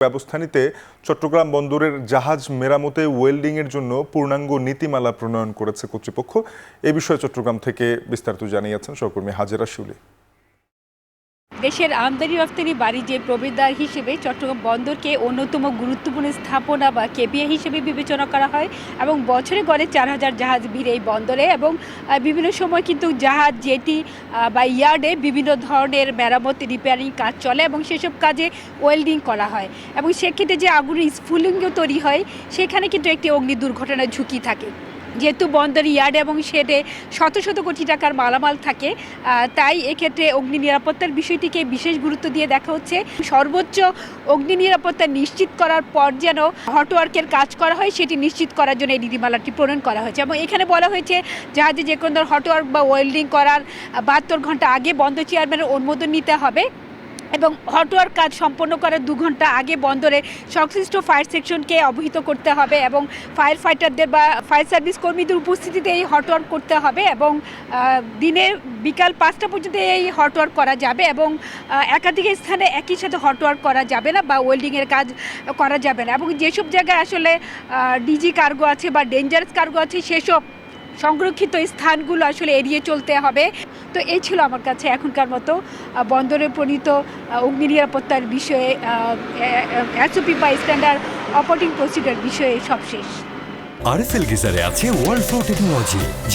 ব্যবস্থা নিতে চট্টগ্রাম বন্দরের জাহাজ মেরামতে ওয়েল্ডিংয়ের জন্য পূর্ণাঙ্গ নীতিমালা প্রণয়ন করেছে কর্তৃপক্ষ। এ বিষয়ে চট্টগ্রাম থেকে বিস্তারিত জানিয়েছেন সহকর্মী হাজেরা শিউলি। দেশের আমদানি রপ্তানি বাণিজ্যের প্রবেশদ্বার হিসেবে চট্টগ্রাম বন্দরকে অন্যতম গুরুত্বপূর্ণ স্থাপনা বা কেপিআই হিসেবে বিবেচনা করা হয় এবং বছরে গড়ে 4,000 জাহাজ ভিড়ে এই বন্দরে এবং বিভিন্ন সময় কিন্তু জাহাজ জেটি বা ইয়ার্ডে বিভিন্ন ধরনের মেরামত রিপেয়ারিং কাজ চলে এবং সেসব কাজে ওয়েল্ডিং করা হয় এবং সেক্ষেত্রে যে আগুনের স্ফুলিঙ্গ তৈরি হয় সেখানে কিন্তু একটি অগ্নি দুর্ঘটনার ঝুঁকি থাকে। যেহেতু বন্দর ইয়ার্ড এবং শেডে শত শত কোটি টাকার মালামাল থাকে, তাই এক্ষেত্রে অগ্নি নিরাপত্তার বিষয়টিকে বিশেষ গুরুত্ব দিয়ে দেখা হচ্ছে। সর্বোচ্চ অগ্নি নিরাপত্তা নিশ্চিত করার পর যেন হটওয়ার্কের কাজ করা হয় সেটি নিশ্চিত করার জন্য এই নীতিমালাটি প্রণয়ন করা হয়েছে এবং এখানে বলা হয়েছে জাহাজে যে কোনো ধরনের হটওয়ার্ক বা ওয়েল্ডিং করার 72 ঘন্টা আগে বন্দর চেয়ারম্যানের অনুমোদন নিতে হবে এবং হটওয়ার্ক কাজ সম্পন্ন করার 2 ঘন্টা আগে বন্দরে সংশ্লিষ্ট ফায়ার সেকশনকে অবহিত করতে হবে এবং ফায়ার ফাইটারদের বা ফায়ার সার্ভিস কর্মীদের উপস্থিতিতে এই হটওয়ার্ক করতে হবে এবং দিনে বিকাল 5টা পর্যন্ত এই হটওয়ার্ক করা যাবে এবং একাধিক স্থানে একই সাথে হটওয়ার্ক করা যাবে না বা ওয়েল্ডিংয়ের কাজ করা যাবে না এবং যেসব জায়গায় আসলে ডিজি কার্গো আছে বা ডেঞ্জারাস কার্গো আছে সেসব সংরক্ষিত স্থানগুলো আসলে এড়িয়ে চলতে হবে। তো এই ছিল আমার কাছে এখনকার মতো বন্দরে প্রণীত অগ্নি নিরাপত্তার বিষয়ে এসওপি বা স্ট্যান্ডার্ড অপারেটিং প্রসিডিউর বিষয়ে সবশেষ। আরএফএল গিজারে আছে ওয়ার্ল্ড ফ্লো টেকনোলজি।